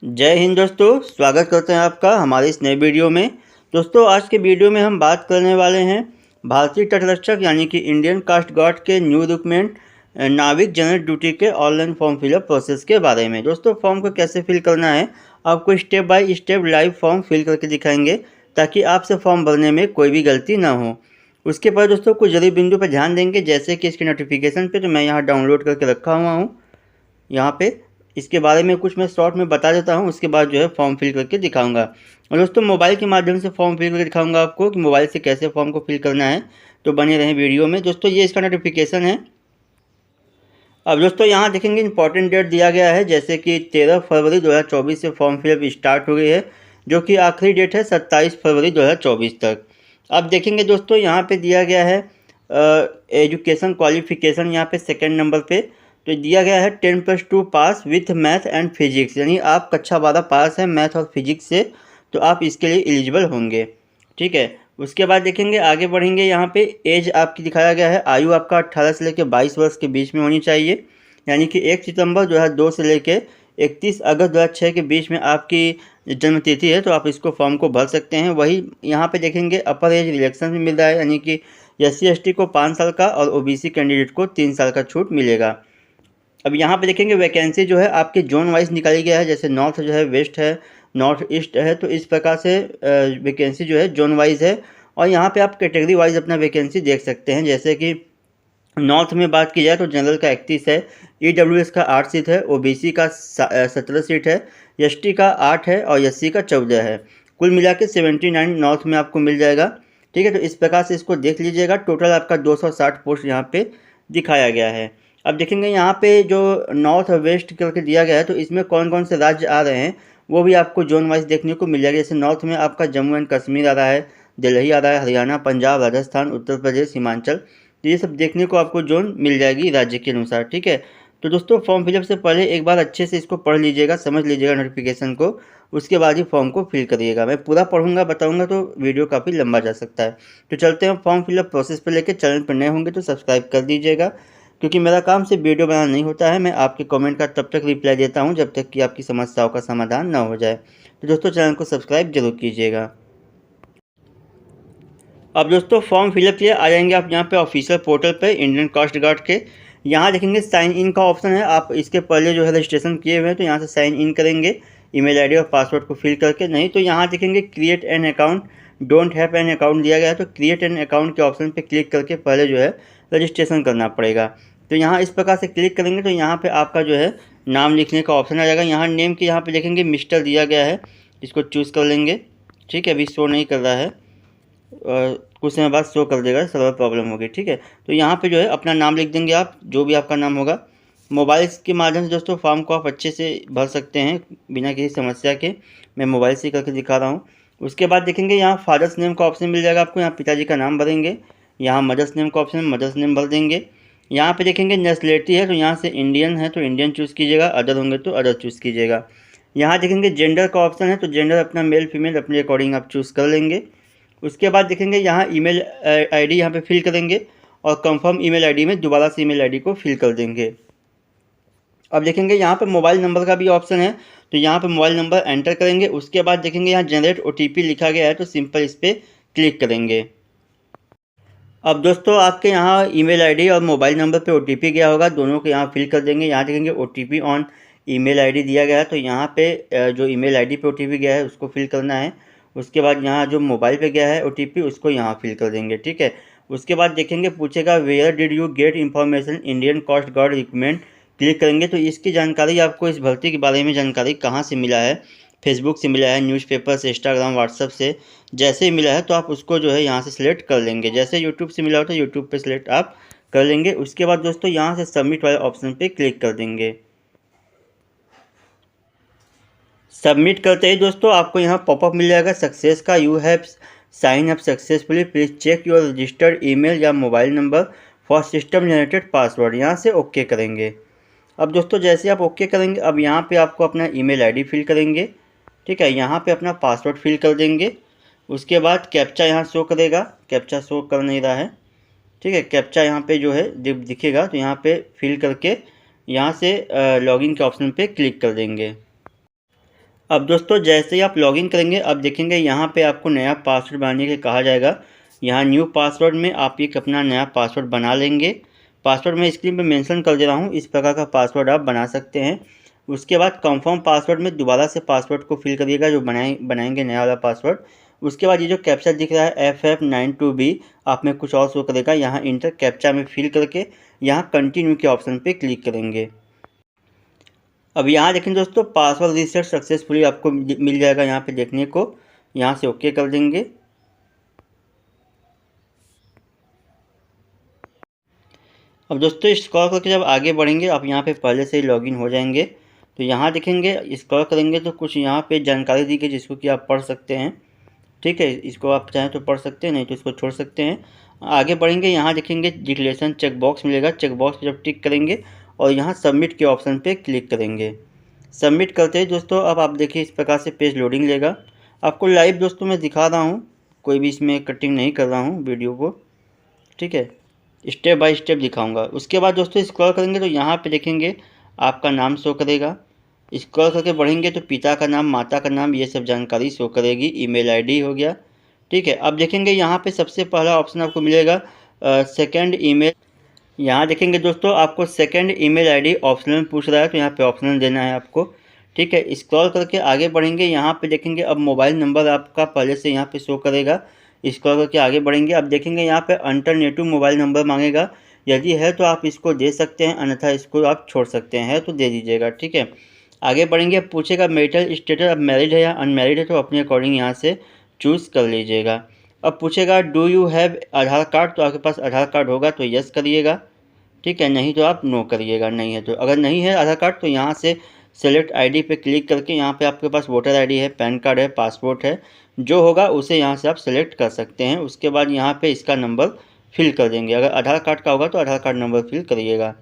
जय हिंद दोस्तों, स्वागत करते हैं आपका हमारे इस नए वीडियो में। दोस्तों आज के वीडियो में हम बात करने वाले हैं भारतीय तटरक्षक यानी कि इंडियन कोस्ट गार्ड के न्यू रिक्रूटमेंट नाविक जनरल ड्यूटी के ऑनलाइन फॉर्म फिलअप प्रोसेस के बारे में। दोस्तों फॉर्म को कैसे फिल करना है आपको step by step live form fill करके दिखाएंगे ताकि आपसे फॉर्म भरने में कोई भी गलती ना हो। उसके बाद दोस्तों कुछ जरूरी बिंदु पर ध्यान देंगे, जैसे कि इसके नोटिफिकेशन पे तो मैं यहाँ डाउनलोड करके रखा हुआ हूँ। यहाँ पे इसके बारे में कुछ मैं शॉर्ट में बता देता हूँ, उसके बाद जो है फॉर्म फिल करके दिखाऊंगा। और दोस्तों मोबाइल के माध्यम से फॉर्म फिल करके दिखाऊंगा आपको कि मोबाइल से कैसे फॉर्म को फिल करना है, तो बने रहें वीडियो में। दोस्तों ये इसका नोटिफिकेशन है। अब दोस्तों यहाँ देखेंगे इंपॉर्टेंट डेट दिया गया है, जैसे कि 13 फरवरी 2024 से फॉर्म फिलअप स्टार्ट हो गई है, जो कि आखिरी डेट है 27 फरवरी 2024 तक। अब देखेंगे दोस्तों यहाँ पे दिया गया है एजुकेशन क्वालिफिकेशन, यहाँ पे सेकेंड नंबर पे तो दिया गया है 10+2 पास विथ मैथ एंड फिजिक्स, यानी आप कक्षा 12 पास है मैथ और फिजिक्स से, तो आप इसके लिए एलिजिबल होंगे। ठीक है, उसके बाद देखेंगे आगे बढ़ेंगे। यहाँ पे एज आपकी दिखाया गया है, आयु आपका 18 से लेकर 22 वर्ष के बीच में होनी चाहिए, यानी कि 1 सितंबर 2002 से लेकर 31 अगस्त 2006 के बीच में आपकी जन्म तिथि है, तो आप इसको फॉर्म को भर सकते हैं। वही यहाँ पे देखेंगे अपर एज रिलैक्सेशन भी मिल रहा है, यानी कि SC/ST को 5 साल का और OBC कैंडिडेट को 3 साल का छूट मिलेगा। अब यहाँ पे देखेंगे वैकेंसी जो है आपके जोन वाइज निकाली गया है, जैसे नॉर्थ जो है, वेस्ट है, नॉर्थ ईस्ट है, तो इस प्रकार से वैकेंसी जो है जोन वाइज है। और यहाँ पे आप कैटेगरी वाइज अपना वैकेंसी देख सकते हैं, जैसे कि नॉर्थ में बात की जाए तो जनरल का 31 है, EWS का 8 सीट है, OBC का 17 सीट है, ST का 8 है और SC का 14 है। कुल मिला के 79 नॉर्थ में आपको मिल जाएगा। ठीक है, तो इस प्रकार से इसको देख लीजिएगा। टोटल आपका 260 पोस्ट यहाँ पे दिखाया गया है। अब देखेंगे यहाँ पे जो नॉर्थ और वेस्ट करके दिया गया है, तो इसमें कौन कौन से राज्य आ रहे हैं वो भी आपको जोन वाइज देखने को मिल जाएगा। जैसे नॉर्थ में आपका जम्मू एंड कश्मीर आ रहा है, दिल्ली आ रहा है, हरियाणा, पंजाब, राजस्थान, उत्तर प्रदेश, हिमाचल, तो ये सब देखने को आपको जोन मिल जाएगी राज्य के अनुसार। ठीक है, तो दोस्तों फॉर्म फिलअप से पहले एक बार अच्छे से इसको पढ़ लीजिएगा, समझ लीजिएगा नोटिफिकेशन को, उसके बाद ही फॉर्म को फिल करिएगा। मैं पूरा पढ़ूंगा बताऊंगा तो वीडियो काफ़ी लंबा जा सकता है। तो चलते हैं फॉर्म फिलअप प्रोसेस पर लेकर। चैनल पर नए होंगे तो सब्सक्राइब कर दीजिएगा, क्योंकि मेरा काम सिर्फ वीडियो बनाना नहीं होता है, मैं आपके कमेंट का तब तक रिप्लाई देता हूं जब तक कि आपकी समस्याओं का समाधान ना हो जाए। तो दोस्तों चैनल को सब्सक्राइब जरूर कीजिएगा। अब दोस्तों फॉर्म फिलअप के लिए आ जाएंगे आप यहाँ पे ऑफिशियल पोर्टल पे इंडियन कोस्ट गार्ड के। यहाँ देखेंगे साइन इन का ऑप्शन है, आप इसके पहले जो है रजिस्ट्रेशन किए हुए हैं तो यहाँ से साइन इन करेंगे ईमेल आईडी और पासवर्ड को फिल करके। नहीं तो यहाँ देखेंगे create an account, don't have an account दिया गया है, तो क्रिएट एन अकाउंट के ऑप्शन पे क्लिक करके पहले जो है रजिस्ट्रेशन करना पड़ेगा। तो यहाँ इस प्रकार से क्लिक करेंगे तो यहाँ पे आपका जो है नाम लिखने का ऑप्शन आ जाएगा। यहाँ नेम के यहाँ पे देखेंगे मिस्टर दिया गया है, इसको चूज़ कर लेंगे। ठीक है, अभी शो नहीं कर रहा है, कुछ समय बाद शो कर देगा, सर्वर प्रॉब्लम होगी। ठीक है, तो यहाँ पे जो है अपना नाम लिख देंगे आप, जो भी आपका नाम होगा। मोबाइल के माध्यम से दोस्तों फॉर्म को आप अच्छे से भर सकते हैं बिना किसी समस्या के, मैं मोबाइल से करके दिखा रहा हूँ। उसके बाद देखेंगे यहाँ फादर्स नेम का ऑप्शन मिल जाएगा आपको, यहाँ पिताजी का नाम भरेंगे। यहाँ मदर्स नेम का ऑप्शन है, मदर्स नेम भर देंगे। यहाँ पे देखेंगे नेशनलिटी है तो यहाँ से इंडियन है तो इंडियन चूज़ कीजिएगा, अदर होंगे तो अदर चूज़ कीजिएगा। यहाँ देखेंगे जेंडर का ऑप्शन है तो जेंडर अपना मेल फीमेल अपने अकॉर्डिंग आप चूज़ कर लेंगे। उसके बाद देखेंगे यहाँ ईमेल आईडी यहाँ पे फिल करेंगे और कंफर्म ईमेल आईडी में दोबारा से ईमेल आईडी को फिल कर देंगे। अब देखेंगे यहाँ पे मोबाइल नंबर का भी ऑप्शन है, तो यहाँ पे मोबाइल नंबर एंटर करेंगे। उसके बाद देखेंगे यहाँ जनरेट OTP लिखा गया है, तो सिंपल इस पर क्लिक करेंगे। अब दोस्तों आपके यहाँ ईमेल आईडी और मोबाइल नंबर पे OTP गया होगा, दोनों को यहाँ फिल कर देंगे। यहाँ देखेंगे OTP ऑन ईमेल आईडी दिया गया है, तो यहाँ पे जो ईमेल आईडी पे OTP गया है उसको फिल करना है। उसके बाद यहाँ जो मोबाइल पे गया है OTP उसको यहाँ फिल कर देंगे। ठीक है, उसके बाद देखेंगे पूछेगा where did you get information Indian coast guard recruitment, click करेंगे तो इसकी जानकारी आपको, इस भर्ती के बारे में जानकारी कहाँ से मिला है, फेसबुक से मिला है, न्यूज़पेपर से, इंस्टाग्राम, व्हाट्सअप से, जैसे ही मिला है तो आप उसको जो है यहाँ से सिलेक्ट कर लेंगे। जैसे यूट्यूब से मिला हो तो यूट्यूब पे सिलेक्ट आप कर लेंगे। उसके बाद दोस्तों यहाँ से सबमिट वाले ऑप्शन पे क्लिक कर देंगे। सबमिट करते ही दोस्तों आपको यहाँ पॉपअप मिल जाएगा सक्सेस का, you have sign up successfully, please check your registered email या mobile number for system generated password, यहाँ से ओके करेंगे। अब दोस्तों जैसे आप ओके करेंगे, अब यहाँ पे आपको अपना ईमेल आईडी फिल करेंगे। ठीक है, यहाँ पे अपना पासवर्ड फिल कर देंगे। उसके बाद कैप्चा यहाँ शो करेगा, कैप्चा शो कर नहीं रहा है। ठीक है, कैप्चा यहाँ पे जो है दिखेगा, तो यहाँ पे फिल करके यहाँ से लॉगिन के ऑप्शन पे क्लिक कर देंगे। अब दोस्तों जैसे ही आप लॉगिन करेंगे, अब देखेंगे यहाँ पे आपको नया पासवर्ड बनाने के कहा जाएगा। यहाँ न्यू पासवर्ड में आप एक अपना नया पासवर्ड बना लेंगे। पासवर्ड मैं स्क्रीन पे मेंशन कर दे रहा हूँ, इस प्रकार का पासवर्ड आप बना सकते हैं। उसके बाद कंफर्म पासवर्ड में दोबारा से पासवर्ड को फिल करिएगा, जो बनाएंगे नया वाला पासवर्ड। उसके बाद ये जो कैप्चा दिख रहा है FF92B, आप में कुछ और शो करेगा। यहाँ इंटर कैप्चा में फिल करके यहाँ कंटिन्यू के ऑप्शन पे क्लिक करेंगे। अब यहाँ देखें दोस्तों, पासवर्ड रीसेट सक्सेसफुली आपको मिल जाएगा यहाँ पे देखने को। यहाँ से ओके कर देंगे। अब दोस्तों स्क्रॉल करके जब आगे बढ़ेंगे, आप यहाँ पे पहले से ही लॉगिन हो जाएंगे। तो यहाँ देखेंगे, स्क्रॉल करेंगे तो कुछ यहाँ पे जानकारी दी गई जिसको कि आप पढ़ सकते हैं। ठीक है, इसको आप चाहें तो पढ़ सकते हैं, नहीं तो इसको छोड़ सकते हैं। आगे बढ़ेंगे, यहाँ देखेंगे डिक्लेरेशन चेक बॉक्स मिलेगा। चेक बॉक्स जब टिक करेंगे और यहाँ सबमिट के ऑप्शन पे क्लिक करेंगे। सबमिट करते ही दोस्तों अब आप देखिए इस प्रकार से पेज लोडिंग लेगा। आपको लाइव दोस्तों मैं दिखा रहा हूँ, कोई भी इसमें कटिंग नहीं कर रहा हूँ वीडियो को। ठीक है, स्टेप बाय स्टेप दिखाऊंगा। उसके बाद दोस्तों स्क्रॉल करेंगे तो यहाँ पे देखेंगे आपका नाम शो करेगा। स्क्रॉल करके बढ़ेंगे तो पिता का नाम, माता का नाम, ये सब जानकारी शो करेगी। ईमेल आईडी हो गया। ठीक है, अब देखेंगे यहाँ पे सबसे पहला ऑप्शन आपको मिलेगा सेकंड ईमेल। यहाँ देखेंगे दोस्तों आपको सेकंड ईमेल आईडी ऑप्शनल पूछ रहा है, तो यहाँ पे ऑप्शनल देना है आपको। ठीक है, स्क्रॉल करके आगे बढ़ेंगे, यहाँ पे देखेंगे अब मोबाइल नंबर आपका पहले से यहाँ पे शो करेगा। स्क्रॉल करके आगे बढ़ेंगे, अब देखेंगे यहाँ पे अल्टरनेटिव मोबाइल नंबर मांगेगा। यदि है तो आप इसको दे सकते हैं, अन्यथा इसको आप छोड़ सकते हैं, तो दे दीजिएगा। ठीक है, आगे बढ़ेंगे, पूछेगा मैरिटल स्टेटस, अब मैरिड है या अनमैरिड है, तो अपने अकॉर्डिंग यहाँ से चूज़ कर लीजिएगा। अब पूछेगा do you have Aadhaar card, तो आपके पास आधार कार्ड होगा तो यस करिएगा। ठीक है, नहीं तो आप नो करिएगा। नहीं है तो, अगर नहीं है आधार कार्ड तो यहाँ से सेलेक्ट आईडी पे क्लिक करके यहाँ पे आपके पास वोटर आईडी है, पैन कार्ड है, पासपोर्ट है, जो होगा उसे यहाँ से आप सेलेक्ट कर सकते हैं। उसके बाद यहाँ पे इसका नंबर फिल कर देंगे। अगर आधार कार्ड का होगा तो आधार कार्ड नंबर फिल करिएगा।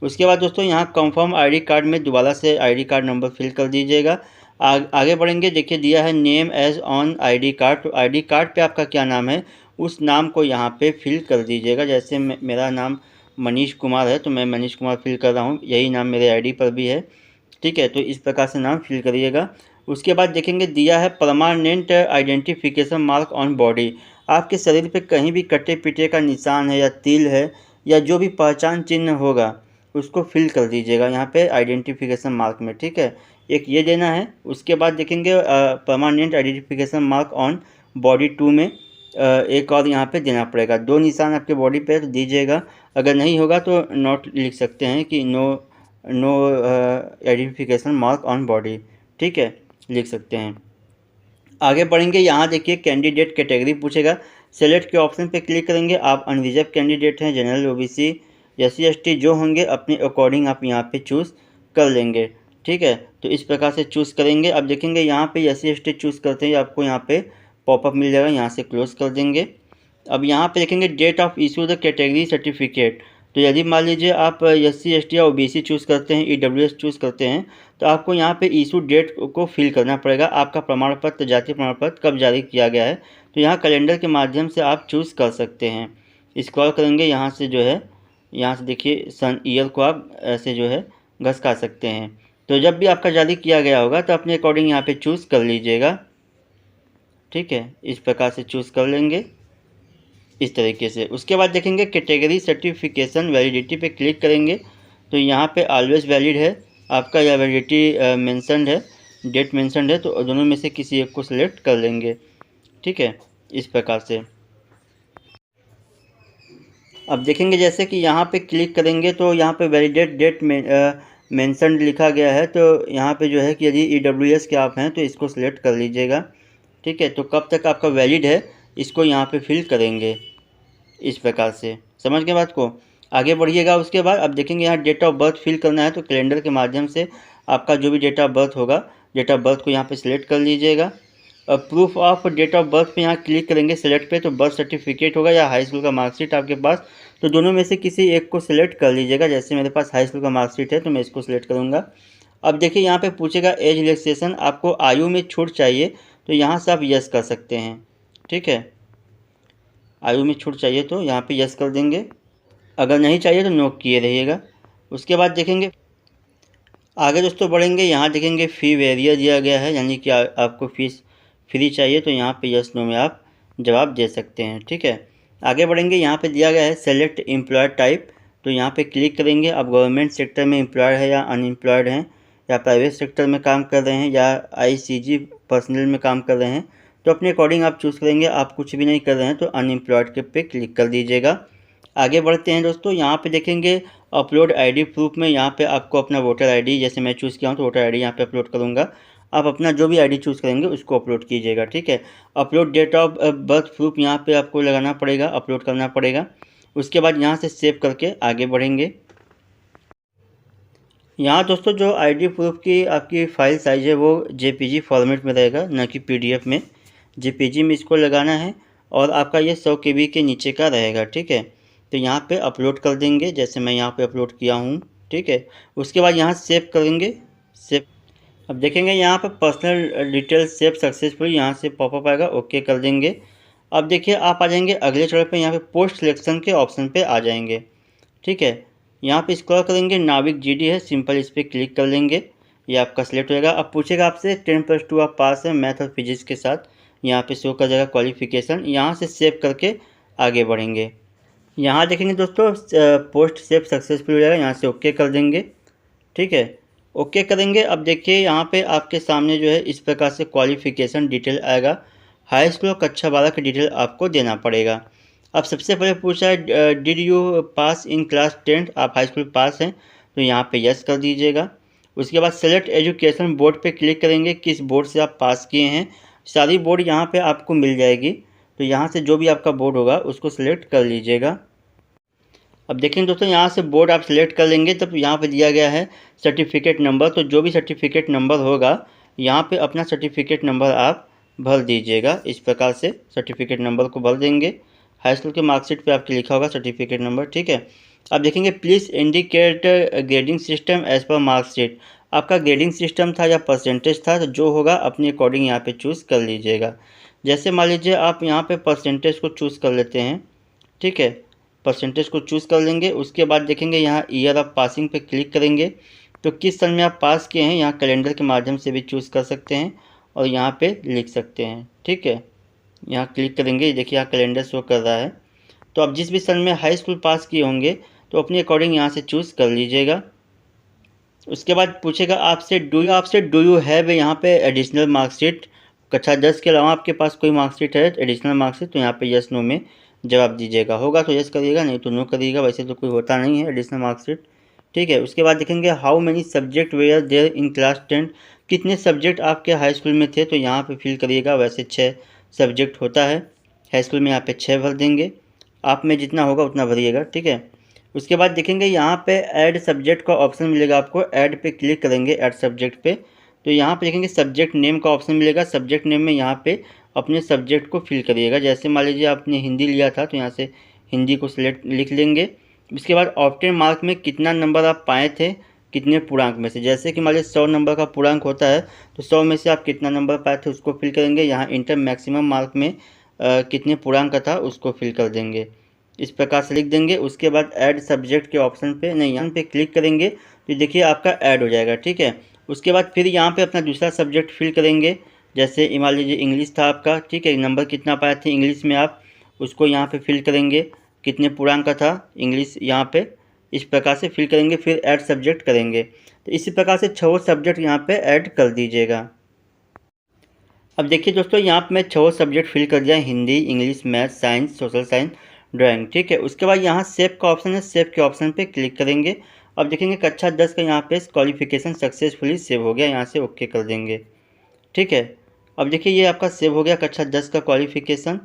उसके बाद दोस्तों यहाँ कंफर्म आईडी कार्ड में दोबारा से आईडी कार्ड नंबर फिल कर दीजिएगा। आगे बढ़ेंगे, देखिए दिया है name as on ID card, तो आईडी कार्ड पे आपका क्या नाम है उस नाम को यहाँ पे फिल कर दीजिएगा। जैसे मेरा नाम मनीष कुमार है तो मैं मनीष कुमार फिल कर रहा हूँ, यही नाम मेरे आईडी पर भी है। ठीक है, तो इस प्रकार से नाम फिल करिएगा। उसके बाद देखेंगे दिया है permanent identification mark on body, आपके शरीर पे कहीं भी कटे पिटे का निशान है या तिल है या जो भी पहचान चिन्ह होगा उसको फिल कर दीजिएगा यहाँ पे आइडेंटिफिकेशन मार्क में। ठीक है, एक ये देना है। उसके बाद देखेंगे permanent identification mark on body 2 में एक और यहाँ पे देना पड़ेगा। 2 निशान आपके बॉडी पे तो दीजिएगा। अगर नहीं होगा तो नोट लिख सकते हैं कि no identification mark on body. ठीक है, लिख सकते हैं। आगे बढ़ेंगे, यहाँ देखिए कैंडिडेट कैटेगरी पूछेगा। सेलेक्ट के ऑप्शन पे क्लिक करेंगे। आप अनरिजर्व कैंडिडेट हैं, जनरल, ओबीसी, SC ST जो होंगे अपने अकॉर्डिंग आप यहाँ पे चूज़ कर लेंगे। ठीक है, तो इस प्रकार से चूज़ करेंगे। अब देखेंगे यहाँ पे SC ST चूज़ करते हैं आपको यहाँ पे पॉपअप मिल जाएगा, यहाँ से क्लोज कर देंगे। अब यहाँ पे देखेंगे date of issue the category certificate, तो यदि मान लीजिए आप SC ST या OBC चूज़ करते हैं, EWS चूज़ करते हैं, तो आपको यहाँ पे इशू डेट को फिल करना पड़ेगा। आपका प्रमाण पत्र, जाति प्रमाण पत्र कब जारी किया गया है, तो यहाँ कैलेंडर के माध्यम से आप चूज़ कर सकते हैं। स्क्रॉल करेंगे, यहाँ से जो है, यहाँ से देखिए सन ईयर को आप ऐसे जो है घसका सकते हैं। तो जब भी आपका जारी किया गया होगा तो अपने अकॉर्डिंग यहाँ पे चूज़ कर लीजिएगा। ठीक है, इस प्रकार से चूज़ कर लेंगे इस तरीके से। उसके बाद देखेंगे कैटेगरी सर्टिफिकेशन वैलिडिटी पे क्लिक करेंगे तो यहाँ पे ऑलवेज वैलिड है आपका, या वैलिडिटी मेंशन्ड है, डेट मेंशन्ड है, तो दोनों में से किसी एक को सिलेक्ट कर लेंगे। ठीक है, इस प्रकार से। अब देखेंगे जैसे कि यहाँ पे क्लिक करेंगे तो यहाँ पे वैलिडेट डेट मेंशन्ड लिखा गया है, तो यहाँ पे जो है कि यदि EWS के आप हैं तो इसको सिलेक्ट कर लीजिएगा। ठीक है, तो कब तक आपका वैलिड है इसको यहाँ पे फिल करेंगे इस प्रकार से। समझ गए बात को? आगे बढ़िएगा। उसके बाद अब देखेंगे यहाँ डेट ऑफ बर्थ फिल करना है, तो कैलेंडर के माध्यम से आपका जो भी डेट ऑफ बर्थ होगा, डेट ऑफ बर्थ को यहाँ पे सिलेक्ट कर लीजिएगा। अब proof of date of birth पे यहाँ क्लिक करेंगे सेलेक्ट पे, तो बर्थ सर्टिफिकेट होगा या हाई स्कूल का मार्कशीट आपके पास, तो दोनों में से किसी एक को सिलेक्ट कर लीजिएगा। जैसे मेरे पास हाई स्कूल का मार्कशीट है तो मैं इसको सिलेक्ट करूँगा। अब देखिए यहाँ पे पूछेगा एज रिलैक्सेशन, आपको आयु में छूट चाहिए तो यहाँ से आप यस कर सकते हैं। ठीक है, आयु में छूट चाहिए तो यहाँ पे यस कर देंगे, अगर नहीं चाहिए तो नो किए रहिएगा। उसके बाद देखेंगे आगे दोस्तों बढ़ेंगे, यहाँ देखेंगे फ़ी वेरियर दिया गया है, यानी कि आपको फ़ीस फ्री चाहिए तो यहाँ पे यस नो में आप जवाब दे सकते हैं। ठीक है, आगे बढ़ेंगे, यहाँ पे दिया गया है सेलेक्ट एम्प्लॉयर टाइप, तो यहाँ पे क्लिक करेंगे। आप गवर्नमेंट सेक्टर में एम्प्लॉयड है या अनएम्प्लॉयड हैं, या प्राइवेट सेक्टर में काम कर रहे हैं, या ICG पर्सनल में काम कर रहे हैं, तो अपने अकॉर्डिंग आप चूज़ करेंगे। आप कुछ भी नहीं कर रहे हैं तो अनएम्प्लॉयड के पे क्लिक कर दीजिएगा। आगे बढ़ते हैं दोस्तों, यहाँ पे देखेंगे अपलोड आईडी प्रूफ में, यहाँ पे आपको अपना वोटर आईडी, जैसे मैं चूज़ किया हूँ तो वोटर आईडी यहाँ पे अपलोड करूँगा। आप अपना जो भी आईडी चूज़ करेंगे उसको अपलोड कीजिएगा। ठीक है, upload date of birth proof यहाँ पे आपको लगाना पड़ेगा, अपलोड करना पड़ेगा। उसके बाद यहाँ से सेव करके आगे बढ़ेंगे। यहाँ दोस्तों जो आईडी प्रूफ की आपकी फ़ाइल साइज़ है वो JPG फॉर्मेट में रहेगा, न कि PDF में। JPG में इसको लगाना है और आपका ये 100 KB के नीचे का रहेगा। ठीक है, तो यहाँ पे अपलोड कर देंगे, जैसे मैं यहाँ पे अपलोड किया हूँ। ठीक है, उसके बाद यहाँ सेव करेंगे। सेव, अब देखेंगे यहाँ पर पर्सनल डिटेल सेव सक्सेसफुल, यहाँ से पॉपअप आएगा, ओके कर देंगे। अब देखिए आप आ जाएंगे अगले चरण पे, यहाँ पे पोस्ट सिलेक्शन के ऑप्शन पे आ जाएंगे। ठीक है, यहाँ पे स्क्रॉल करेंगे, नाविक GD है, सिंपल इस पर क्लिक कर लेंगे, ये आपका सेलेक्ट हो जाएगा। अब पूछेगा आपसे 10+2 आप पास है मैथ और फिजिक्स के साथ, यहाँ पे शो कर जाएगा क्वालिफिकेशन। यहाँ से सेव करके आगे बढ़ेंगे। यहाँ देखेंगे दोस्तों पोस्ट सेव सक्सेसफुल हो जाएगा, यहाँ से ओके कर देंगे। ठीक है, ओके करेंगे। अब देखिए यहाँ पे आपके सामने जो है इस प्रकार से क्वालिफिकेशन डिटेल आएगा। हाई स्कूल और कक्षा 12 की डिटेल आपको देना पड़ेगा। अब सबसे पहले पूछा है did you pass in class 10, आप हाई स्कूल पास हैं तो यहाँ पे यस कर दीजिएगा। उसके बाद सेलेक्ट एजुकेशन बोर्ड पे क्लिक करेंगे, किस बोर्ड से आप पास किए हैं। सारी बोर्ड यहाँ पे आपको मिल जाएगी, तो यहाँ से जो भी आपका बोर्ड होगा उसको सिलेक्ट कर लीजिएगा। अब देखेंगे दोस्तों यहाँ से बोर्ड आप सिलेक्ट कर लेंगे, तब यहाँ पे दिया गया है सर्टिफिकेट नंबर, तो जो भी सर्टिफिकेट नंबर होगा यहाँ पे अपना सर्टिफिकेट नंबर आप भर दीजिएगा। इस प्रकार से सर्टिफिकेट नंबर को भर देंगे। हाई स्कूल के मार्कशीट पे आपके लिखा होगा सर्टिफिकेट नंबर। ठीक है, अब देखेंगे please indicate grading system as per marksheet, आपका ग्रेडिंग सिस्टम था या परसेंटेज था, तो जो होगा अपने अकॉर्डिंग यहाँ पे चूज़ कर लीजिएगा। जैसे मान लीजिए आप यहाँ पे परसेंटेज को चूज़ कर लेते हैं। ठीक है, परसेंटेज को चूज़ कर लेंगे। उसके बाद देखेंगे यहाँ ईयर ऑफ पासिंग पे क्लिक करेंगे, तो किस सन में आप पास किए हैं यहाँ कैलेंडर के माध्यम से भी चूज़ कर सकते हैं और यहाँ पे लिख सकते हैं। ठीक है, यहाँ क्लिक करेंगे, देखिए यहाँ कैलेंडर शो कर रहा है। तो आप जिस भी सन में हाई स्कूल पास किए होंगे तो अपने अकॉर्डिंग यहाँ से चूज़ कर लीजिएगा। उसके बाद पूछेगा आपसे डू यू हैव यहाँ पे एडिशनल मार्कशीट, कक्षा 10 के अलावा आपके पास कोई मार्कशीट है एडिशनल मार्कशीट, तो यहाँ पे यस नो में जवाब दीजिएगा। होगा तो यस करिएगा, नहीं तो नो करिएगा, वैसे तो कोई होता नहीं है एडिशनल मार्कशीट। ठीक है, उसके बाद देखेंगे how many subject were there in class 10, कितने सब्जेक्ट आपके हाई स्कूल में थे, तो यहाँ पे फिल करिएगा। वैसे 6 सब्जेक्ट होता है हाई स्कूल में, यहाँ पे 6 भर देंगे, आप में जितना होगा उतना भरिएगा। ठीक है, उसके बाद देखेंगे यहाँ पे ऐड सब्जेक्ट का ऑप्शन मिलेगा, आपको ऐड पे क्लिक करेंगे ऐड सब्जेक्ट पे, तो यहाँ पे देखेंगे सब्जेक्ट नेम का ऑप्शन मिलेगा। सब्जेक्ट नेम में यहाँ पे अपने सब्जेक्ट को फिल करिएगा। जैसे मान लीजिए आपने हिंदी लिया था तो यहाँ से हिंदी को सिलेक्ट लिख लेंगे। उसके बाद ऑप्टेन मार्क में कितना नंबर आप पाए थे, कितने पूर्णांक में से, जैसे कि मान लीजिए 100 नंबर का पूर्णांक होता है तो 100 में से आप कितना नंबर पाए थे उसको फिल करेंगे। यहाँ इंटर मैक्सिमम मार्क में कितने पूर्णांक का था उसको फिल कर देंगे, इस प्रकार से लिख देंगे। उसके बाद ऐड सब्जेक्ट के ऑप्शन पे नहीं यहाँ पे क्लिक करेंगे तो देखिए आपका ऐड हो जाएगा। ठीक है, उसके बाद फिर यहाँ पे अपना दूसरा सब्जेक्ट फिल करेंगे। जैसे मान लीजिए इंग्लिश था आपका, ठीक है, नंबर कितना पाए थे इंग्लिश में आप उसको यहाँ पे फिल करेंगे, कितने पूर्णांक का था इंग्लिश यहाँ पे, इस प्रकार से फिल करेंगे। फिर ऐड सब्जेक्ट करेंगे, तो इसी प्रकार से 6 सब्जेक्ट यहाँ पे ऐड कर दीजिएगा। अब देखिए दोस्तों यहाँ पे मैं 6 सब्जेक्ट फिल कर दिया, Hindi, English, math, science, social science, drawing. ठीक है, उसके बाद यहाँ सेव का ऑप्शन है, सेव के ऑप्शन पे क्लिक करेंगे। अब देखेंगे कक्षा 10 का यहाँ पे क्वालिफिकेशन सक्सेसफुली सेव हो गया, यहाँ से ओके कर देंगे। ठीक है, अब देखिए ये आपका सेव हो गया कक्षा 10 का क्वालिफिकेशन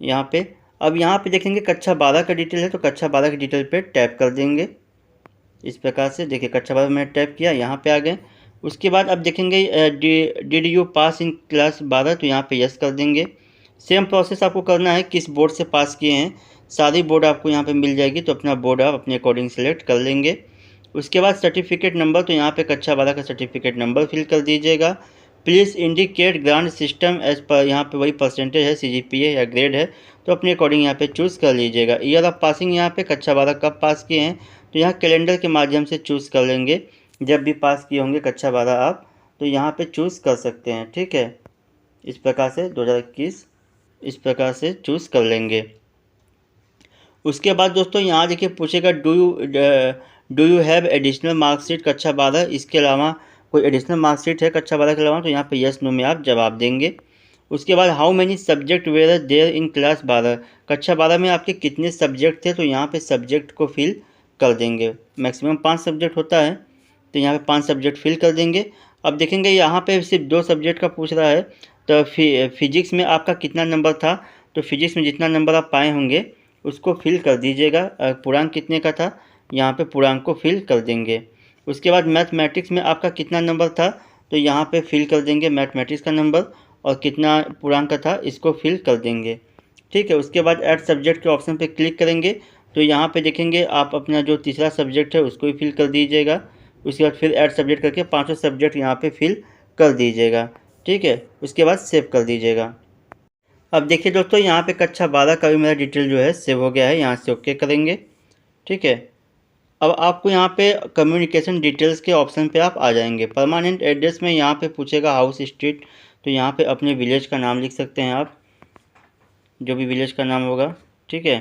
यहाँ पे। अब यहाँ पे देखेंगे कक्षा 12 का डिटेल है, तो कक्षा 12 की डिटेल पे टैप कर देंगे। इस प्रकार से देखिए कक्षा 12 मैंने टैप किया, यहाँ पे आ गए। उसके बाद अब देखेंगे did you pass in class 12, तो यहाँ पे यस कर देंगे। सेम प्रोसेस आपको करना है, किस बोर्ड से पास किए हैं, सारी बोर्ड आपको यहाँ पे मिल जाएगी, तो अपना बोर्ड आप अपने अकॉर्डिंग सेलेक्ट कर लेंगे। उसके बाद सर्टिफिकेट नंबर, तो यहाँ पे कक्षा 12 का सर्टिफिकेट नंबर फिल कर दीजिएगा। Please indicate grand system as per, यहाँ पे वही परसेंटेज है, CGPA या ग्रेड है, तो अपने अकॉर्डिंग यहाँ पे चूज़ कर लीजिएगा। ईयर ऑफ पासिंग यहाँ पे कक्षा 12 कब पास किए हैं, तो यहाँ कैलेंडर के माध्यम से चूज़ कर लेंगे। जब भी पास किए होंगे कक्षा 12 आप, तो यहाँ पे चूज़ कर सकते हैं। ठीक है, इस प्रकार से 2021 इस प्रकार से चूज़ कर लेंगे। उसके बाद दोस्तों यहाँ देखिए पूछेगा do you have additional marksheet कक्षा 12, इसके अलावा कोई एडिशनल मार्कशीट है कक्षा 12 के अलावा, तो यहाँ पे यस नो में आप जवाब देंगे। उसके बाद how many subject were there in class 12, कक्षा 12 में आपके कितने सब्जेक्ट थे, तो यहाँ पे सब्जेक्ट को फिल कर देंगे। मैक्सिमम 5 सब्जेक्ट होता है, तो यहाँ पे 5 सब्जेक्ट फिल कर देंगे। अब देखेंगे यहाँ पे सिर्फ 2 सब्जेक्ट का पूछ रहा है, तो फिजिक्स में आपका कितना नंबर था, तो फिजिक्स में जितना नंबर आप पाए होंगे उसको फिल कर दीजिएगा। पूर्णांक कितने का था, यहाँ पे पूर्णांक को फिल कर देंगे। उसके बाद मैथमेटिक्स में आपका कितना नंबर था, तो यहाँ पे फिल कर देंगे मैथमेटिक्स का नंबर, और कितना पूर्णांक का था इसको फिल कर देंगे। ठीक है, उसके बाद ऐड सब्जेक्ट के ऑप्शन पे क्लिक करेंगे, तो यहाँ पे देखेंगे आप अपना जो तीसरा सब्जेक्ट है उसको भी फिल कर दीजिएगा। उसके बाद फिर ऐड सब्जेक्ट करके 5 सब्जेक्ट यहाँ पे फिल कर दीजिएगा। ठीक है, उसके बाद सेव कर दीजिएगा। अब देखिए दोस्तों यहाँ पे कक्षा 12 का भी मेरा डिटेल जो है सेव हो गया है, यहाँ से ओके करेंगे। ठीक है, अब आपको यहाँ पे कम्युनिकेशन डिटेल्स के ऑप्शन पे आप आ जाएंगे। परमानेंट एड्रेस में यहाँ पे पूछेगा हाउस स्ट्रीट, तो यहाँ पे अपने विलेज का नाम लिख सकते हैं आप, जो भी विलेज का नाम होगा। ठीक है,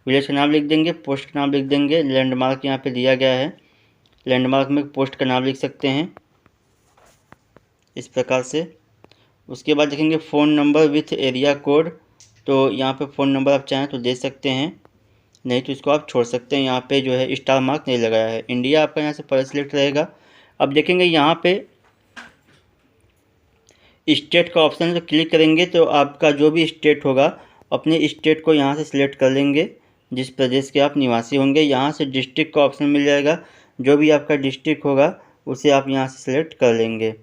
विलेज का नाम लिख देंगे, पोस्ट का नाम लिख देंगे, लैंडमार्क यहाँ पे दिया गया है, लैंडमार्क में पोस्ट का नाम लिख सकते हैं इस प्रकार से। उसके बाद देखेंगे phone number with area code, तो यहाँ पे फ़ोन नंबर आप चाहें तो दे सकते हैं, नहीं तो इसको आप छोड़ सकते हैं। यहाँ पे जो है स्टार मार्क नहीं लगाया है। इंडिया आपका यहाँ से पहले सिलेक्ट रहेगा। अब देखेंगे यहाँ पे स्टेट का ऑप्शन है, तो क्लिक करेंगे तो आपका जो भी स्टेट होगा अपने स्टेट को यहाँ से सिलेक्ट कर लेंगे, जिस प्रदेश के आप निवासी होंगे। यहाँ से डिस्ट्रिक्ट का ऑप्शन मिल जाएगा, जो भी आपका डिस्ट्रिक्ट होगा उसे आप यहाँ से सिलेक्ट कर लेंगे।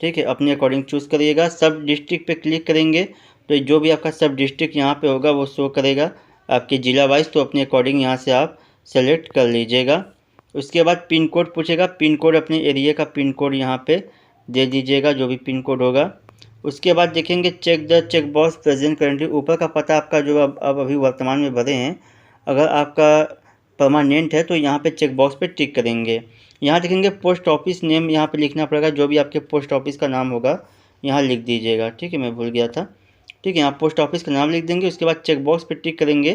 ठीक है, अपने अकॉर्डिंग चूज़ करिएगा। सब डिस्ट्रिक्ट पे क्लिक करेंगे तो जो भी आपका सब डिस्ट्रिक्ट यहाँ पे होगा वो शो करेगा आपके ज़िला वाइज, तो अपने अकॉर्डिंग यहाँ से आप सेलेक्ट कर लीजिएगा। उसके बाद पिन कोड पूछेगा, पिन कोड अपने एरिया का पिन कोड यहाँ पे दे दीजिएगा, जो भी पिन कोड होगा। उसके बाद देखेंगे check the check box present currently, ऊपर का पता आपका जो अब अभी वर्तमान में भरे हैं, अगर आपका परमानेंट है तो यहाँ पे चेक बॉक्स पे टिक करेंगे। यहाँ देखेंगे पोस्ट ऑफिस नेम यहाँ पे लिखना पड़ेगा, जो भी आपके पोस्ट ऑफिस का नाम होगा यहाँ लिख दीजिएगा। ठीक है, मैं भूल गया था। ठीक है, यहाँ पोस्ट ऑफिस का नाम लिख देंगे। उसके बाद चेक बॉक्स पे टिक करेंगे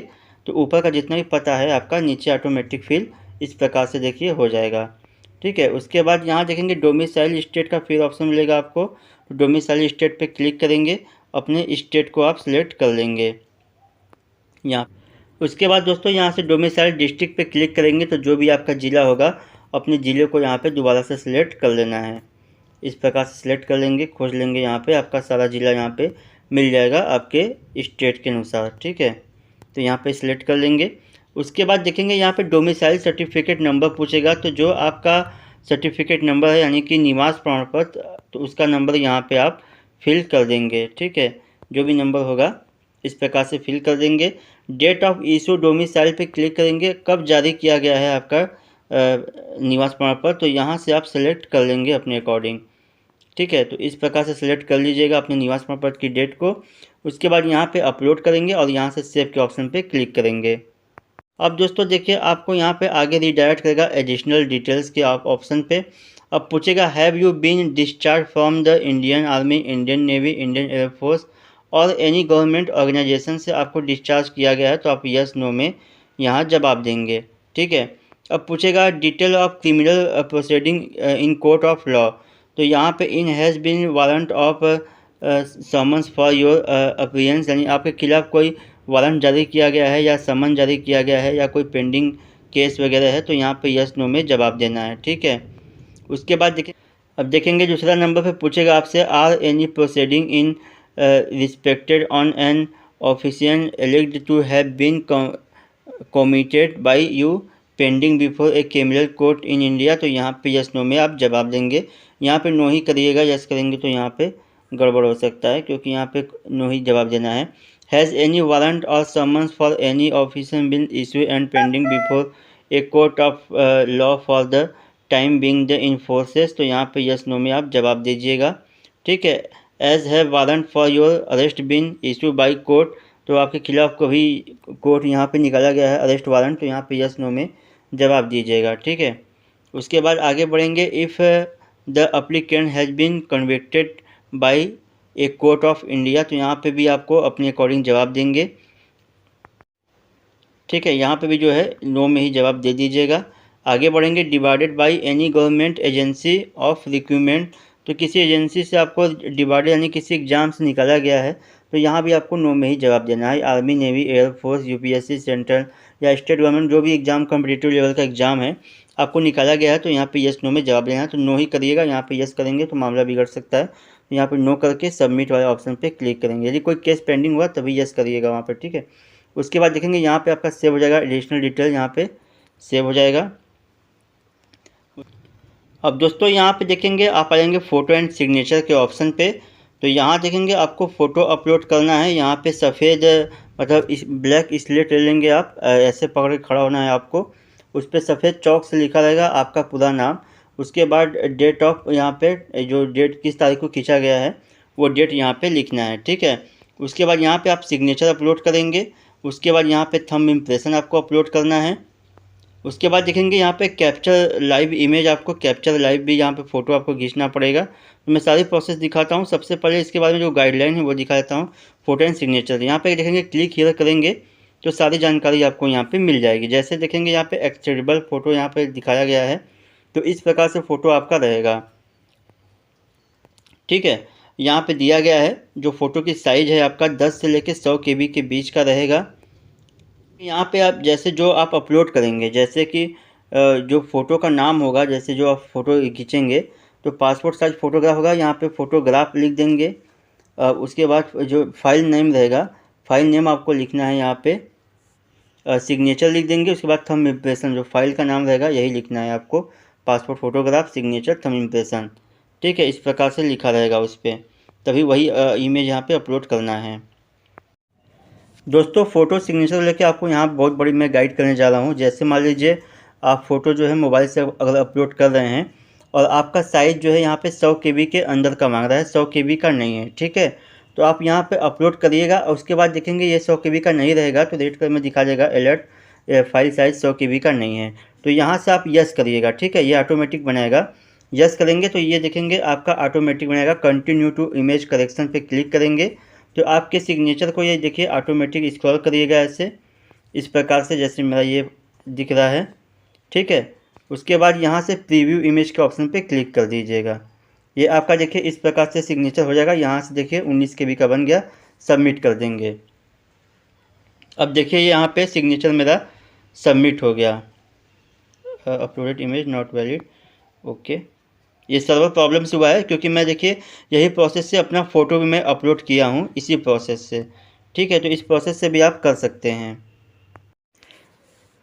तो ऊपर का जितना भी पता है आपका नीचे ऑटोमेटिक फिल इस प्रकार से देखिए हो जाएगा। ठीक है, उसके बाद यहाँ देखेंगे डोमिसाइल स्टेट का फिर ऑप्शन मिलेगा आपको, तो डोमिसाइल स्टेट पे क्लिक करेंगे, अपने स्टेट को आप सिलेक्ट कर लेंगे यहाँ। उसके बाद दोस्तों यहाँ से डोमिसाइल डिस्ट्रिक्ट पे क्लिक करेंगे, तो जो भी आपका ज़िला होगा अपने ज़िले को यहाँ पे दोबारा से सिलेक्ट कर लेना है। इस प्रकार से सिलेक्ट कर लेंगे, खोज लेंगे, यहाँ पे आपका सारा ज़िला यहाँ पे मिल जाएगा आपके स्टेट के अनुसार। ठीक है, तो यहाँ पे सिलेक्ट कर लेंगे। उसके बाद देखेंगे यहाँ पे डोमिसाइल सर्टिफिकेट नंबर पूछेगा, तो जो आपका सर्टिफिकेट नंबर है यानी कि निवास प्रमाण पत्र, तो उसका नंबर यहाँ पे आप फिल कर देंगे। ठीक है, जो भी नंबर होगा इस प्रकार से फिल कर देंगे। डेट ऑफ इशू डोमिसाइल पे क्लिक करेंगे, कब जारी किया गया है आपका निवास प्रमाण पत्र, तो यहाँ से आप सेलेक्ट कर लेंगे अपने अकॉर्डिंग। ठीक है, तो इस प्रकार से सिलेक्ट कर लीजिएगा अपने निवास प्रमाण पत्र की डेट को। उसके बाद यहाँ पे अपलोड करेंगे और यहाँ से सेव के ऑप्शन पे क्लिक करेंगे। अब दोस्तों देखिए आपको यहाँ पे आगे रिडायरेक्ट करेगा एडिशनल डिटेल्स के ऑप्शन पे। अब पूछेगा have you been discharge from the Indian army, Indian navy, Indian air force और एनी गवर्नमेंट ऑर्गेनाइजेशन से आपको डिस्चार्ज किया गया है, तो आप यस नो में यहाँ जवाब देंगे। ठीक है, अब पूछेगा detail of criminal proceeding in court of law, तो यहाँ पे in has been warrant of summons for your appearance, यानी आपके खिलाफ कोई वारंट जारी किया गया है या समन जारी किया गया है या कोई पेंडिंग केस वगैरह है, तो यहाँ पे यस नो में जवाब देना है। ठीक है, उसके बाद अब देखेंगे दूसरा नंबर पे पूछेगा आपसे are any proceeding in respected on an official alleged to have been committed by you pending before a criminal court in India, तो यहाँ पे यस नो में आप जवाब देंगे। यहाँ पे नो ही करिएगा, यस करेंगे तो यहाँ पे गड़बड़ हो सकता है, क्योंकि यहाँ पे नो ही जवाब देना है। हैज़ एनी वारंट और summons for any officer been issue and pending before a court of law for the time being the enforces, तो यहाँ पे यस नो में आप जवाब दीजिएगा। ठीक है, as have warrant for your arrest been issue by court, तो आपके खिलाफ कभी कोर्ट यहाँ पे निकाला गया है अरेस्ट वारंट, तो यहाँ पे यस नो में जवाब दीजिएगा। ठीक है, उसके बाद आगे बढ़ेंगे, if the applicant has been convicted by a court of India, तो यहाँ पे भी आपको अपने अकॉर्डिंग जवाब देंगे। ठीक है, यहाँ पे भी जो है नो में ही जवाब दे दीजिएगा। आगे बढ़ेंगे, divided by any government agency of recruitment, तो किसी एजेंसी से आपको डिवाइडेड यानी किसी एग्जाम से निकाला गया है, तो यहाँ भी आपको नो में ही जवाब देना है। Army, navy, air force, UPSC, central या स्टेट गवर्नमेंट जो भी एग्जाम कॉम्पिटिटिव लेवल का एग्जाम है आपको निकाला गया है, तो यहाँ पे यस नो में जवाब देना है। तो नो ही करिएगा, यहाँ पे यस करेंगे तो मामला बिगड़ सकता है। तो यहाँ पे नो करके सबमिट वाले ऑप्शन पे क्लिक करेंगे। यदि कोई केस पेंडिंग हुआ तभी यस करिएगा वहाँ पर। ठीक है, उसके बाद देखेंगे यहाँ पे आपका सेव हो जाएगा, एडिशनल डिटेल यहाँ पे सेव हो जाएगा। अब दोस्तों यहाँ पे देखेंगे आप आ जाएंगे फ़ोटो एंड सिग्नेचर के ऑप्शन पे। तो यहाँ देखेंगे आपको फ़ोटो अपलोड करना है। यहाँ पे सफ़ेद मतलब इस ब्लैक स्लेट ले लेंगे आप, ऐसे पकड़ के खड़ा होना है आपको। उस पर सफ़ेद चौक से लिखा रहेगा आपका पूरा नाम। उसके बाद डेट ऑफ, यहाँ पे जो डेट किस तारीख को खींचा गया है वो डेट यहाँ पे लिखना है। ठीक है, उसके बाद यहाँ पे आप सिग्नेचर अपलोड करेंगे। उसके बाद यहाँ पे थंब इम्प्रेशन आपको अपलोड करना है। उसके बाद देखेंगे यहाँ पे कैप्चर लाइव इमेज, आपको कैप्चर लाइव भी यहाँ पे फ़ोटो आपको खींचना पड़ेगा। तो मैं सारी प्रोसेस दिखाता हूँ। सबसे पहले इसके बारे में जो गाइडलाइन है वो दिखा देता हूँ, फ़ोटो एंड सिग्नेचर। यहाँ पे देखेंगे क्लिक हियर करेंगे तो सारी जानकारी आपको यहाँ पे मिल जाएगी। जैसे देखेंगे यहाँ पे एक्सेप्टेबल फ़ोटो यहाँ पे दिखाया गया है, तो इस प्रकार से फ़ोटो आपका रहेगा। ठीक है, यहाँ पे दिया गया है जो फ़ोटो की साइज़ है आपका 10 से लेकर 100 KB के बीच का रहेगा। यहाँ पे आप जैसे जो आप अपलोड करेंगे, जैसे कि जो फ़ोटो का नाम होगा, जैसे जो आप फ़ोटो खींचेंगे तो पासपोर्ट साइज फ़ोटोग्राफ होगा, यहाँ पे फ़ोटोग्राफ लिख देंगे। उसके बाद जो फाइल नेम रहेगा, फाइल नेम आपको लिखना है यहाँ पे। सिग्नेचर लिख देंगे। उसके बाद थंब इम्प्रेशन, जो फाइल का नाम रहेगा यही लिखना है आपको, passport photograph, signature, thumb impression. ठीक है, इस प्रकार से लिखा रहेगा उस पर, तभी वही इमेज यहाँ पे अपलोड करना है। दोस्तों फ़ोटो सिग्नेचर लेके आपको यहाँ बहुत बड़ी मैं गाइड करने जा रहा हूँ। जैसे मान लीजिए आप फ़ोटो जो है मोबाइल से अगर अपलोड कर रहे हैं और आपका साइज़ जो है यहाँ पे 100 KB के अंदर का मांग रहा है, 100 KB का नहीं है। ठीक है, तो आप यहाँ पे अपलोड करिएगा और उसके बाद देखेंगे ये 100 KB का नहीं रहेगा तो रेड कलर में दिखा देगा अलर्ट, फाइल साइज़ 100 KB का नहीं है। तो यहाँ से आप यस करिएगा। ठीक है, ये ऑटोमेटिक बनाएगा। यस करेंगे तो ये देखेंगे आपका ऑटोमेटिक बनाएगा। कंटिन्यू टू इमेज करेक्शन पे क्लिक करेंगे तो आपके सिग्नेचर को ये देखिए ऑटोमेटिक स्क्रॉल करिएगा ऐसे, इस प्रकार से जैसे मेरा ये दिख रहा है। ठीक है, उसके बाद यहाँ से प्रीव्यू इमेज के ऑप्शन पे क्लिक कर दीजिएगा। ये आपका देखिए इस प्रकार से सिग्नेचर हो जाएगा। यहाँ से देखिए 19 KB का बन गया, सबमिट कर देंगे। अब देखिए यहाँ पे सिग्नेचर मेरा सबमिट हो गया। Uploaded image not valid, okay. ये सर्वर प्रॉब्लम से हुआ है क्योंकि मैं देखिए यही प्रोसेस से अपना फ़ोटो भी मैं अपलोड किया हूँ इसी प्रोसेस से। ठीक है, तो इस प्रोसेस से भी आप कर सकते हैं।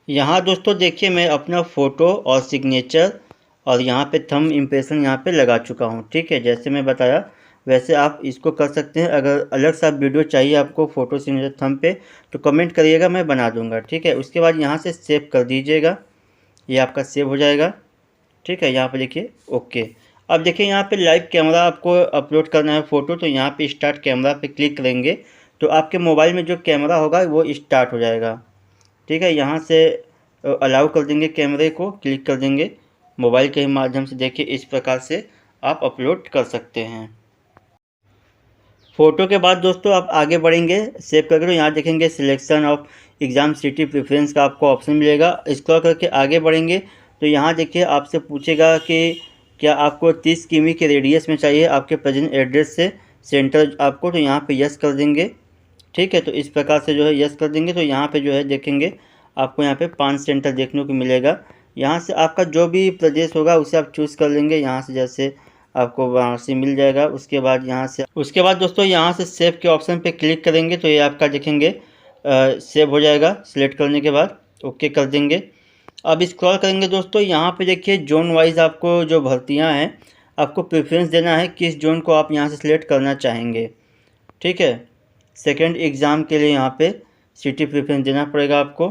यहाँ दोस्तों देखिए मैं अपना फ़ोटो और सिग्नेचर और यहाँ पे थंब इम्प्रेशन यहाँ पे लगा चुका हूँ। ठीक है, जैसे मैं बताया वैसे आप इसको कर सकते हैं। अगर अलग सा वीडियो चाहिए आपको फ़ोटो सिग्नेचर थंब पे तो कमेंट करिएगा, मैं बना दूँगा। ठीक है, उसके बाद यहाँ से सेव कर दीजिएगा, ये आपका सेव हो जाएगा। ठीक है, यहाँ पे देखिए ओके। अब देखिए यहाँ पे लाइव कैमरा आपको अपलोड करना है फ़ोटो, तो यहाँ पे स्टार्ट कैमरा पे क्लिक करेंगे तो आपके मोबाइल में जो कैमरा होगा वो स्टार्ट हो जाएगा। ठीक है, यहाँ से अलाउ कर देंगे, कैमरे को क्लिक कर देंगे। मोबाइल के माध्यम से देखिए इस प्रकार से आप अपलोड कर सकते हैं। फ़ोटो के बाद दोस्तों आप आगे बढ़ेंगे सेव करके, तो यहाँ देखेंगे selection of exam city preference का आपको ऑप्शन मिलेगा। स्क्रॉल करके आगे बढ़ेंगे तो यहाँ देखिए आपसे पूछेगा कि क्या आपको 30 किमी के रेडियस में चाहिए आपके प्रेजेंट एड्रेस से सेंटर आपको, तो यहाँ पे यस कर देंगे। ठीक है, तो इस प्रकार से जो है यस कर देंगे तो यहाँ पे जो है देखेंगे आपको यहाँ पे 5 सेंटर देखने को मिलेगा। यहाँ से आपका जो भी प्रदेश होगा उसे आप चूज़ कर लेंगे, यहाँ से जैसे आपको वाराणसी मिल जाएगा। उसके बाद दोस्तों यहाँ से सेव के ऑप्शन पे क्लिक करेंगे तो ये आपका देखेंगे सेव हो जाएगा। सिलेक्ट करने के बाद ओके कर देंगे। अब स्क्रॉल करेंगे दोस्तों, यहाँ पे देखिए जोन वाइज आपको जो भर्तियाँ हैं आपको प्रेफरेंस देना है, किस जोन को आप यहाँ से सिलेक्ट करना चाहेंगे। ठीक है, सेकेंड एग्ज़ाम के लिए यहाँ पे सिटी प्रेफरेंस देना पड़ेगा आपको।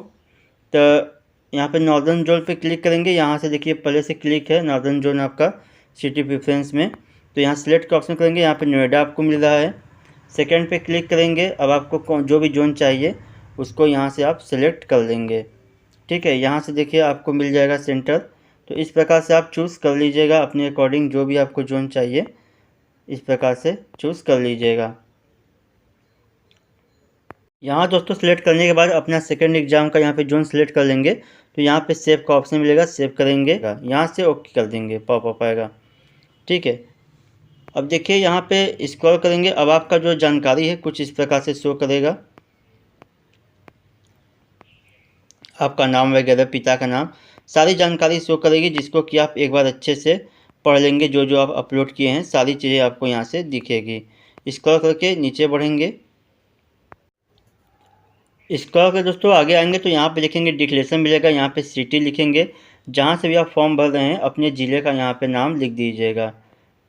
तो यहाँ पे नॉर्दर्न जोन पे क्लिक करेंगे। यहाँ से देखिए पहले से क्लिक है नॉर्दर्न जोन आपका सिटी प्रेफरेंस में, तो यहाँ सिलेक्ट का ऑप्शन करेंगे। यहाँ पे नोएडा आपको मिल रहा है, सेकंड पे क्लिक करेंगे। अब आपको जो भी जोन चाहिए उसको यहाँ से आप सिलेक्ट कर लेंगे। ठीक है, यहाँ से देखिए आपको मिल जाएगा सेंटर, तो इस प्रकार से आप चूज़ कर लीजिएगा अपने अकॉर्डिंग, जो भी आपको जोन चाहिए इस प्रकार से चूज़ कर लीजिएगा। यहाँ दोस्तों सेलेक्ट करने के बाद अपना सेकंड एग्जाम का यहाँ पे जोन सेलेक्ट कर लेंगे, तो यहाँ पे सेव का ऑप्शन मिलेगा, सेव करेंगे, यहाँ से ओके कर देंगे, पॉपअप आएगा। ठीक है, अब देखिए यहाँ पे स्क्रॉल करेंगे, अब आपका जो जानकारी है कुछ इस प्रकार से शो करेगा, आपका नाम वगैरह, पिता का नाम, सारी जानकारी शो करेगी, जिसको कि आप एक बार अच्छे से पढ़ लेंगे। जो जो आप अपलोड किए हैं सारी चीज़ें आपको यहाँ से दिखेगी। स्क्रॉल करके नीचे बढ़ेंगे, स्क्रॉल कर दोस्तों आगे आएंगे तो यहाँ पे लिखेंगे डिक्लेरेशन मिलेगा, यहाँ पे सिटी लिखेंगे, जहाँ से भी आप फॉर्म भर रहे हैं अपने ज़िले का यहाँ पे नाम लिख दीजिएगा।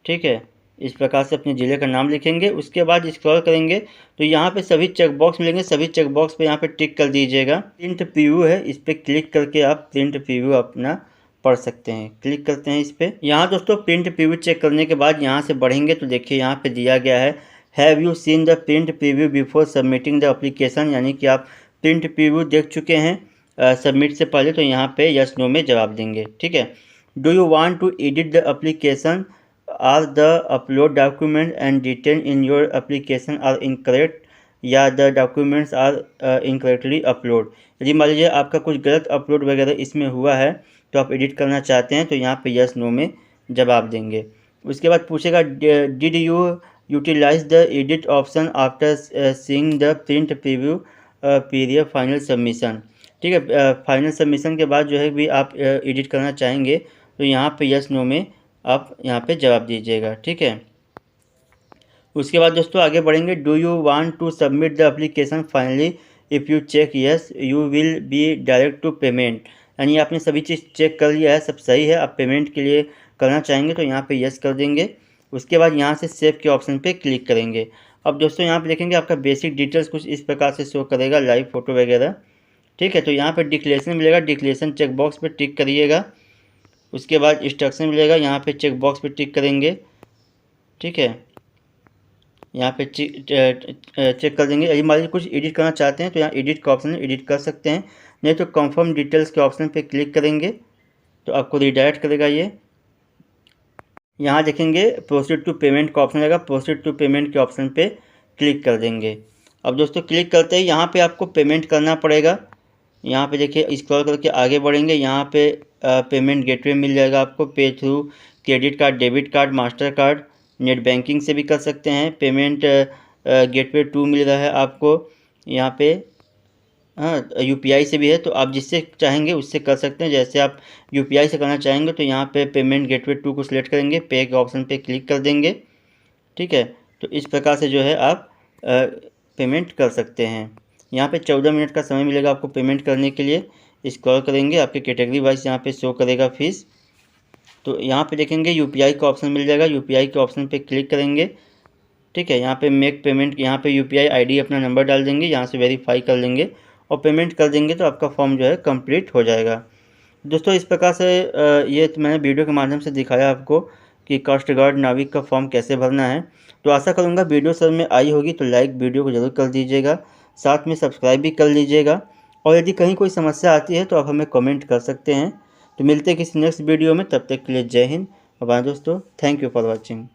ठीक है, इस प्रकार से अपने ज़िले का नाम लिखेंगे। उसके बाद स्क्रॉल करेंगे तो यहाँ पे सभी चेक बॉक्स मिलेंगे, सभी चेक बॉक्स पे यहाँ पे टिक कर दीजिएगा। प्रिंट प्रीव्यू है, इस पर क्लिक करके आप प्रिंट प्रीव्यू अपना पढ़ सकते हैं। क्लिक करते हैं इस पर। यहाँ दोस्तों प्रिंट प्रीव्यू चेक करने के बाद यहाँ से बढ़ेंगे तो देखिए यहाँ पे दिया गया है have you seen the print preview before submitting the application, यानी कि आप प्रिंट प्रीव्यू देख चुके हैं सबमिट से पहले, तो यहाँ पे यस नो में जवाब देंगे। ठीक है, do you want to edit the application, are the upload document and detail in your application are incorrect, या the documents are incorrectly upload. यदि मान लीजिए आपका कुछ गलत अपलोड वगैरह इसमें हुआ है तो आप एडिट करना चाहते हैं, तो यहाँ पे यस नो में जवाब देंगे। उसके बाद पूछेगा did you utilise the edit option after seeing the print preview period final submission. ठीक है, फाइनल सबमिशन के बाद जो है भी आप एडिट करना चाहेंगे तो यहाँ पे यस नो में आप यहाँ पे जवाब दीजिएगा। ठीक है, उसके बाद दोस्तों आगे बढ़ेंगे, do you want to submit the application finally, if you check yes you will be direct to payment, यानी आपने सभी चीज़ चेक कर लिया है, सब सही है, आप पेमेंट के लिए करना चाहेंगे तो यहाँ पे यस कर देंगे। उसके बाद यहाँ से सेव के ऑप्शन पे क्लिक करेंगे। अब दोस्तों यहाँ पे देखेंगे आपका बेसिक डिटेल्स कुछ इस प्रकार से शो करेगा, लाइव फोटो वगैरह। ठीक है, तो यहाँ पे डिक्लेरेशन मिलेगा, डिक्लेरेशन चेक बॉक्स पे टिक करिएगा। उसके बाद इंस्ट्रक्शन मिलेगा, यहाँ पे चेक बॉक्स पे टिक करेंगे। ठीक है, यहाँ पे चेक कर देंगे। यदि मान लीजिए कुछ एडिट करना चाहते हैं तो यहाँ एडिट का ऑप्शन है, एडिट कर सकते हैं, नहीं तो कंफर्म डिटेल्स के ऑप्शन पे क्लिक करेंगे तो आपको रिडायरेक्ट करेगा ये। यहाँ देखेंगे प्रोसीड टू पेमेंट का ऑप्शन रहेगा, प्रोसीड टू पेमेंट के ऑप्शन पे क्लिक कर देंगे। अब दोस्तों क्लिक करते ही यहाँ पे आपको पेमेंट करना पड़ेगा। यहाँ पे देखिए स्क्रॉल करके आगे बढ़ेंगे, यहाँ पे पेमेंट गेटवे मिल जाएगा आपको, पे through credit card, debit card, master card, net banking से भी कर सकते हैं। पेमेंट गेटवे 2 मिल रहा है आपको यहाँ पे, हाँ यूपीआई से भी है, तो आप जिससे चाहेंगे उससे कर सकते हैं। जैसे आप यूपीआई से करना चाहेंगे तो यहाँ पे पेमेंट गेटवे 2 को सिलेक्ट करेंगे, पे के ऑप्शन पे क्लिक कर देंगे। ठीक है, तो इस प्रकार से जो है आप पेमेंट कर सकते हैं। यहाँ पे 14 मिनट का समय मिलेगा आपको पेमेंट करने के लिए। स्क्रॉल करेंगे, आपके कैटेगरी वाइज यहाँ पे शो करेगा फीस, तो यहाँ पे देखेंगे यूपीआई का ऑप्शन मिल जाएगा, यूपीआई के ऑप्शन पे क्लिक करेंगे। ठीक है, यहाँ पे मेक पेमेंट, यहाँ पे यूपीआई आईडी अपना नंबर डाल देंगे, यहाँ से वेरीफाई कर लेंगे और पेमेंट कर देंगे तो आपका फॉर्म जो है कंप्लीट हो जाएगा। दोस्तों इस प्रकार से ये तो मैंने वीडियो के माध्यम से दिखाया आपको कि कास्ट गार्ड नाविक का फॉर्म कैसे भरना है। तो आशा करूँगा वीडियो समझ में आई होगी, तो लाइक वीडियो को ज़रूर कर दीजिएगा, साथ में सब्सक्राइब भी कर लीजिएगा, और यदि कहीं कोई समस्या आती है तो आप हमें कमेंट कर सकते हैं। तो मिलते हैं किसी नेक्स्ट वीडियो में, तब तक के लिए जय हिंद। और बाय दोस्तों, थैंक यू फॉर वॉचिंग।